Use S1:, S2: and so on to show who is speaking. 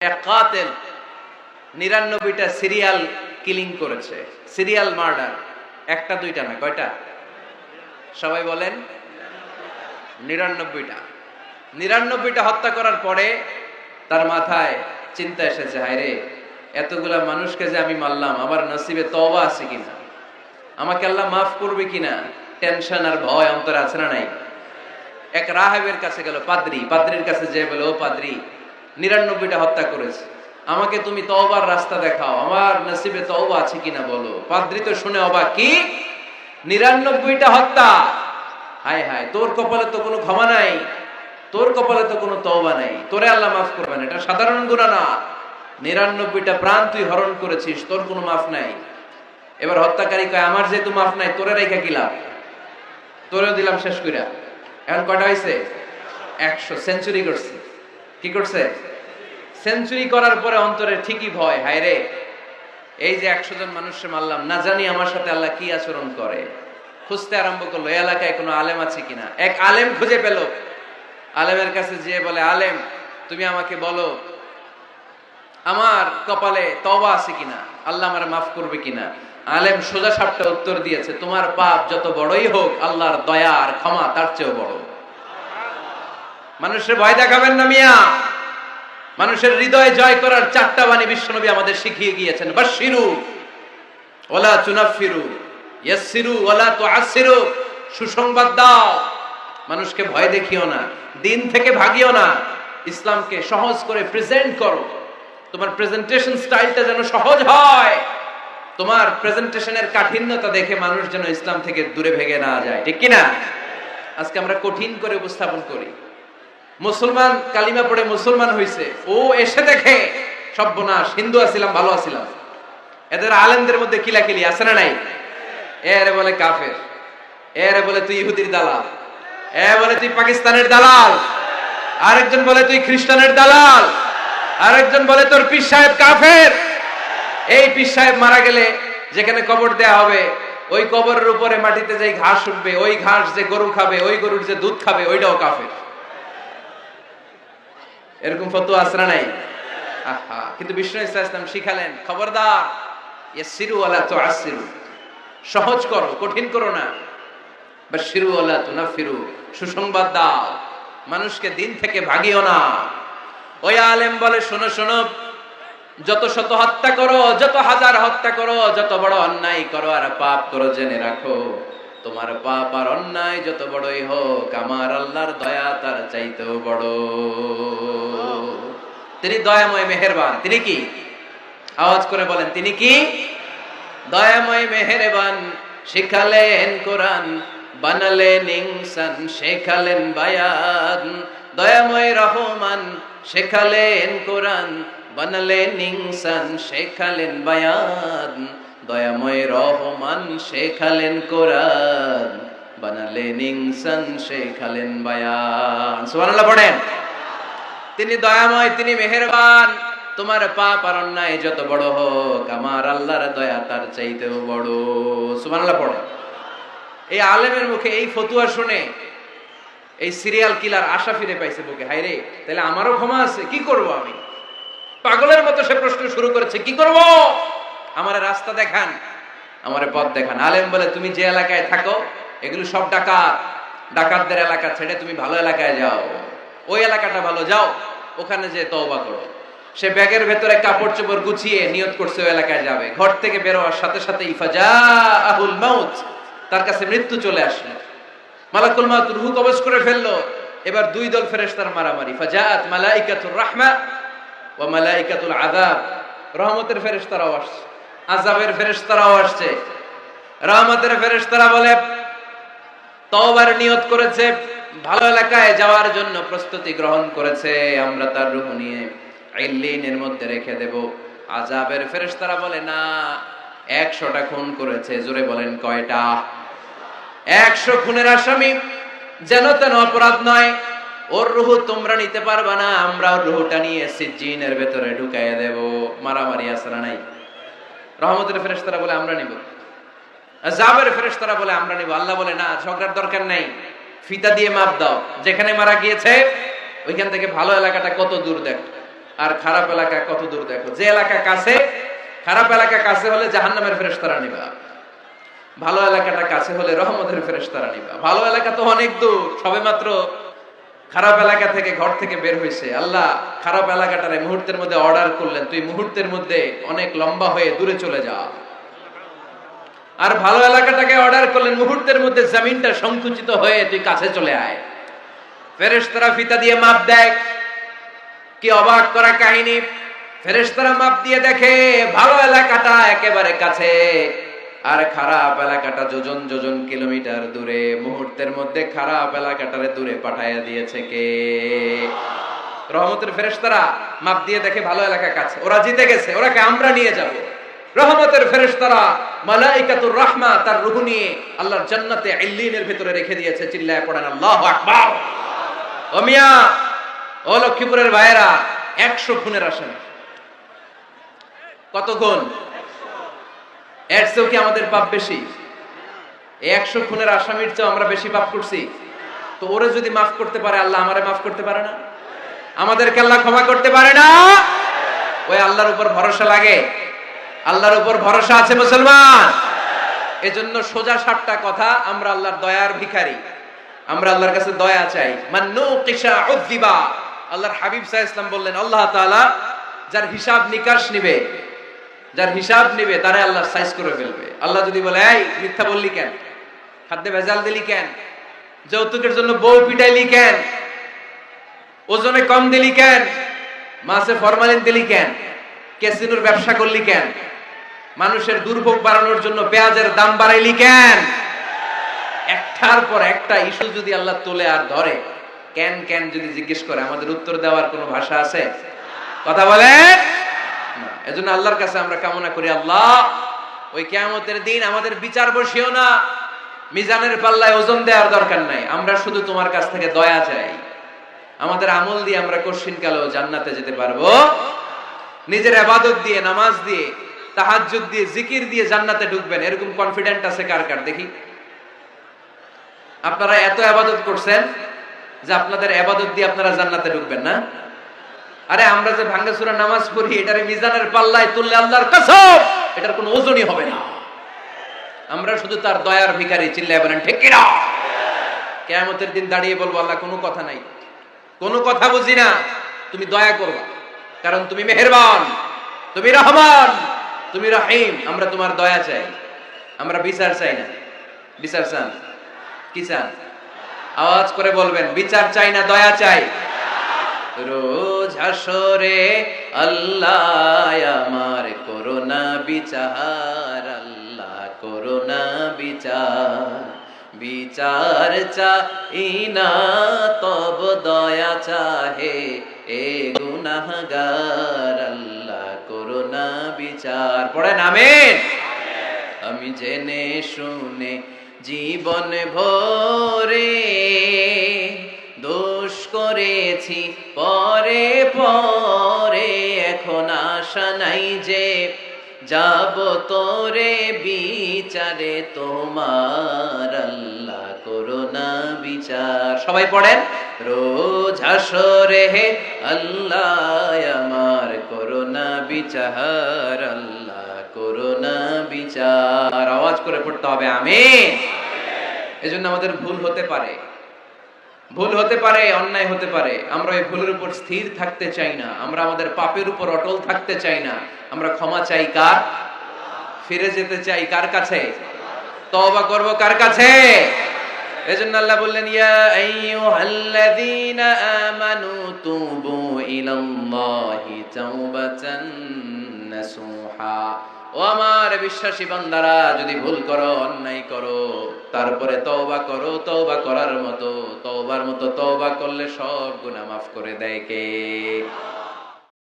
S1: এক কাতিল ৯৯টা serial killing করেছে, serial murder. একটা দুইটা না, কয়টা? সবাই বলেন ৯৯টা। ৯৯টা হত্যা করার পরে তার মাথায় চিন্তা এসেছে, হায়রে এতগুলা মানুষকে যে আমি মারলাম, আমার নসিবে তওবা আছে কিনা, আমাকে আল্লাহ মাফ করবে কিনা, টেনশন আর ভয় অন্তরে আছে না নাই? এক রাহেবের কাছে গেল, পাদ্রির কাছে যে বলে, ও পাদ্রি, ৯৯টা হত্যা করেছে, আমাকে তুমি তওবার রাস্তা দেখাও, আমার নসিবে তওবা আছে কিনা বলো। পাদ্রি তো শুনে অবাক, কি ৯৯টা হত্যা? হায় হায়, তোর কপালে তো কোনো ক্ষমা নাই, তোর কপালে তো কোনো তওবা নাই, তোরে আল্লাহ মাফ করবে না, এটা সাধারণ গুনাহ না। ৯৯টা প্রাণ তুই হরণ করেছিস, তোর কোনো মাফ নাই। এবার হত্যাকারী কয়, আমার যেহেতু মাফ নাই, তোরে রেখা কি লাভ, তোরেও দিলাম শেষ কইরা। এখন কয়টা হয়েছে? ১০০। সেঞ্চুরি করছে। কি করছে? সেঞ্চুরি করার পরে অন্তরে ঠিকই ভয়, হায় রে এই যে ১০০ জন মানুষকে মারলাম, না জানি আমার সাথে আল্লাহ কি আচরণ করে। খুঁজতে আরম্ভ করলো, এই এলাকায় কোনো আলেম আছে কিনা। এক আলেম খুঁজে পেল। আলেমের কাছে যেয়ে বলে, আলেম তুমি আমাকে বলো আমার কপালে তওবা আছে কিনা, আল্লাহ আমার মাফ করবে কিনা। আলেম সোজা সাপটা উত্তর দিয়েছে, তোমার পাপ যত বড়ই হোক, আল্লাহর দয়া আর ক্ষমা তার চেয়েও বড়। মানুষের ভয় দেখাবেন না মিয়া। মানুষের হৃদয় জয় করার 4টা বাণী বিশ্বনবী আমাদের শিখিয়ে গিয়েছেন। বাশশিরু ওয়ালা তুনাফিরু, ইয়াসসিরু ওয়ালা তুআসসিরু। সুসংবাদ দাও, মানুষকে ভয় দেখিও না, দিন থেকে ভাগিও না, ইসলামকে সহজ করে প্রেজেন্ট করো। তোমার প্রেজেন্টেশন স্টাইলটা যেন সহজ হয়, তোমার প্রেজেন্টেশনের কাঠিন্যতা দেখে মানুষ যেন ইসলাম থেকে দূরে ভেগে না যায়, ঠিক কিনা? আজকে আমরা কঠিন করে উপস্থাপন করি। মুসলমান কালিমা পড়ে মুসলমান হইছে, ও এসে দেখে সর্বনাশ, হিন্দু আছিলাম ভালো আছিলাম। এদের আলেমদের মধ্যে কিলাকিলি আছে না নাই? এরে বলে কাফের, এরে বলে তুই ইহুদির দালাল, এ বলে তুই পাকিস্তানের দালাল, আরেকজন বলে তুই খ্রিস্টানের দালাল, আরেকজন বলে তোর পীর সাহেব কাফের। এই পীর সাহেব মারা গেলে যেখানে কবর দেয়া হবে, ওই কবরের উপরে মাটিতে যে ঘাস উঠবে, ওই ঘাস যে গরু খাবে, ওই গরুর যে দুধ খাবে, ওইটাও কাফের। এরকম ফতোয়া আছে না নাই? আহা, কিন্তু বিষ্ণু ইসলাম শিখালেন, খবরদার, ইয়াসসিরু ওয়ালা তুআসসিরু, সহজ করো, কঠিন করো না। বাশশিরু ওয়ালা তুনাফিরু, সুসংবাদ দাও, মানুষকে দিন থেকে ভাগিও না। ওই আলেম বলে, শোনো শোনো, যত শত হত্যা করো, যত হাজার হত্যা করো, যত বড় অন্যায় করো আর পাপ করো, জেনে রাখো তোমার পাপ আর অন্যায় যত বড়ই হোক, আমার আল্লাহর দয়া তার চাইতেও বড়। তিনি দয়াময় মেহেরবান। তিনি কি? আওয়াজ করে বলেন, তিনি কি? দয়াময় মেহেরবান। শিখালেন কোরআন, বানালেন ইনসান, শেখালেন বায়ান। দয়াময় রহমান, শেখালেন কোরআন, বানালেন ইনসান, শেখালেন বায়ান। দয়াময় রহমান, শেখালেন কোরআন, বানালেন ইনসান, শেখালেন বায়ান। সুবহানাল্লাহ পড়েন। তিনি দয়াময়, তিনি মেহেরবান। তোমার পাপ আর অন্যায় যত বড় হোক, আমার আল্লাহর দয়া তার চাইতেও বড়। সুবহানাল্লাহ পড়েন। এই আলেমের মুখে এই ফতুয়া শুনে এই সিরিয়াল কিলার আশা ফিরে পাইছে বুকে, হায়রে তাহলে আমারও ক্ষমা আছে, কি করব আমি? পাগলের মতো সে প্রশ্ন শুরু করেছে, কি করব? আমারে রাস্তা দেখান, আমারে পথ দেখান। আলেম বলে, তুমি যে এলাকায় থাকো এগুলো সব ডাকাত, ডাকাতদের এলাকা ছেড়ে তুমি ভালো এলাকায় যাও, ওই এলাকাটা ভালো, যাও ওখানে যে তওবা করো। সে ব্যাগের ভেতরে কাপড় চোপড় গুছিয়ে নিয়ত করছে ওই এলাকায় যাবে। ঘর থেকে বের হওয়ার সাথে সাথে ইফাজাআহুল মাউত, তার কাছে মৃত্যু চলে আসলো। মালাকুল মাউত রূহ কবজ করে ফেললো। এবার দুই দল ফেরেশতার মারামারি। ফাজাআত মালাইকাতুর রাহমা ওয়া মালাইকাতুল আযাব। রহমতের ফেরেশতারাও আসছে, আযাবের ফেরেশতারাও আসছে। রহমতের ফেরেশতারা বলে, তওবার নিয়ত করেছে, ভালো এলাকায় যাওয়ার জন্য প্রস্তুতি গ্রহণ করেছে, আমরা তার রূহ নিয়ে ইল্লিনের মধ্যে রেখে দেব। আযাবের ফেরেশতারা বলে, না, ১০০টা খুন করেছে। জোরে বলেন, কয়টা? ১০০ খুনের আসামি, যেন তেন অপরাধ নয়, ওর রূহ তোমরা নিতে পারবা না, আমরা ওর রূহটা নিয়ে সিজ্জিনের ভেতরে ঢুকাইয়া দেব। মারামারি আছে না নাই? রহমতের ফেরেশতারা বলে, আমরা নিব। আযাবের ফেরেশতারা বলে, আমরা নিব। আল্লাহ বলে, না, ঝগড়ার দরকার নাই, ফিতা দিয়ে মাপ দাও, যেখানে মারা গিয়েছে ওইখান থেকে ভালো এলাকাটা কত দূর দেখ। আর খারাপ এলাকা কত দূর দেখো। যে এলাকা কাছে, খারাপ এলাকা কাছে হলে জাহান্নামের ফেরেশতারা নিবা, ভালো এলাকাটা কাছে হলে রহমতের ফেরেশতারা নিবা। ভালো এলাকা তো অনেক দূর, সবেমাত্র খারাপ এলাকা থেকে ঘর থেকে বের হয়েছে, আল্লাহ খারাপ এলাকাটারে মুহূর্তের মধ্যে অর্ডার করলেন, তুই মুহূর্তের মধ্যে অনেক লম্বা হয়ে দূরে চলে যা। আর ভালো এলাকাটাকে অর্ডার করলেন, মুহূর্তের মধ্যে জমিনটা সংকুচিত হয়ে তুই কাছে চলে আয়। ফেরেশতারা ফিতা দিয়ে মাপ দেয়। কি অবাক করা কাহিনী! ফেরেশতারা মাপ দিয়ে দেখে ভালো এলাকাটা একেবারে কাছে, আর খারাপ এলাকাটা যোজন যোজন কিলোমিটার দূরে। মুহূর্তের মধ্যে খারাপ এলাকাটারে দূরে পাঠাইয়া দিয়েছে কে? রহমতের ফেরেশতারা মাপ দিয়ে দেখে ভালো এলাকা কাছে, ওরা জিতে গেছে, ওরাকে আমরা নিয়ে যাব। রহমতের ফেরেশতারা মালাইকাতুর রাহমা তার রূহ নিয়ে আল্লাহর জান্নাতে ইল্লিনের ভিতরে রেখে দিয়েছে। চিল্লায় পড়েন আল্লাহু আকবার। ও মিয়া, ও লক্ষ্মীপুরের ভাইয়েরা, 100 খুনের আসামি। কত খুন? এর চেয়েও কি আমাদের পাপ বেশি? 100 খুনের আসামির চেয়ে আমরা বেশি পাপ করছি। তো ওরে যদি মাফ করতে পারে আল্লাহ, আমারে মাফ করতে পারে না? আমাদেরকে আল্লাহ ক্ষমা করতে পারে না? ওই আল্লাহর উপর ভরসা লাগে? আল্লাহর উপর ভরসা আছে মুসলমান? এজন্য সোজা সাপটা কথা, আমরা আল্লাহর দয়ার ভিখারি, আমরা আল্লাহর কাছে দয়া চাই। মান্নু কিসা উযিবা। আল্লাহর হাবিব সাল্লাল্লাহু আলাইহি ওয়াসাল্লাম বললেন, আল্লাহ তাআলা যার হিসাব নিকাশ নিবে, যার হিসাব নিবে তারে আল্লাহ সাইজ করে ফেলবে। আল্লাহ যদি বলে, এই মিথ্যা বললি কেন, খাদ্যে ভেজাল দিলি কেন, যৌতুকের জন্য বউ পিটাইলি কেন, ওজনে কম দিলি কেন, মাছে ফরমালিন দিলি কেন, ক্যাসিনোর ব্যবসা করলি কেন, মানুষের দুর্ভোগ বাড়ানোর জন্য পেঁয়াজের দাম বাড়াইলি কেন, একটার পর একটা ইস্যু যদি আল্লাহ তোলে আর ধরে, কেন কেন যদি জিজ্ঞেস করে, আমাদের উত্তর দেওয়ার কোনো ভাষা আছে? কথা বলেন না। এজন্য আল্লাহর কাছে আমরা কামনা করি, আল্লাহ ওই কিয়ামতের দিন আমাদের বিচার বসিও না, মিজানের পাল্লায় ওজন দেওয়ার দরকার নাই, আমরা শুধু তোমার কাছ থেকে দয়া চাই। আমাদের আমল দিয়ে আমরা কঠিন কালেও জান্নাতে যেতে পারবো, নিজের ইবাদত দিয়ে, নামাজ দিয়ে, তাহাজ্জুদ দিয়ে, জিকির দিয়ে জান্নাতে ঢুকবেন, এরকম কনফিডেন্ট আছে কার কার? দেখি। আপনারা এত ইবাদত করছেন যে আপনাদের ইবাদত দিয়ে আপনারা জান্নাতে ঢুকবেন না? আরে আমরা যে ভাঙ্গাচুরা নামাজ পড়ি, এটারে মিজানের পাল্লায় তুললে আল্লাহর কসম এটার কোনো ওজনই হবে না। আমরা শুধু তার দয়ার ভিখারি। চিল্লায় বলেন ঠিক কি না? কিয়ামতের দিন দাঁড়িয়ে বলবো, আল্লাহ কোনো কথা নাই, কোনো কথা বুঝি না, তুমি দয়া করবা, কারণ তুমি মেহেরবান, তুমি রহমান, তুমি রহিম। আমরা তোমার দয়া চাই, আমরা বিচার চাই না। বিচার চান? কি চান? আওয়াজ করে বলবেন, বিচার চাই না দয়া চাই। রোজ হাসরে আল্লাহ আমার করোনা বিচার, আল্লাহ করোনা বিচার, বিচার চাই না তব দয়া চাহে এ গুনাহগার, আল্লাহ করোনা বিচার। পড়েন আমিন। আমি জেনে শুনে জীবন ভরে দোষ করেছি পরে পরে, এখন আশা নাই যে যাব তোরে বিচারে তোমার, আল্লাহ করোনা বিচার। সবাই পড়েন, রোজ হাসরে হে আল্লাহ আমার করোনা বিচার, আল্লাহ করোনা বিচার। আওয়াজ করে পড়তে হবে আমিন। এজন্য আমাদের ভুল হতে পারে, ভুল হতে পারে, অন্যায় হতে পারে, আমরা এই ভুলের উপর স্থির থাকতে চাই না, আমরা আমাদের পাপের উপর অটল থাকতে চাই না। আমরা ক্ষমা চাই কার? ফিরে যেতে চাই কার কাছে? তওবা করব কার কাছে? এজন্য আল্লাহ বললেন, ইয়া আইয়ুহাল্লাযীনা আমানু তুবু ইলাল্লাহি তাওবাতান নাসুহা। ও আমার বিশ্বাসী বান্দারা, যদি ভুল করো, অন্যায় করো, তারপরে তওবা করো, তওবা করার মতো, তওবার মতো তওবা করলে সব গুনাহ মাফ করে দেয় কে?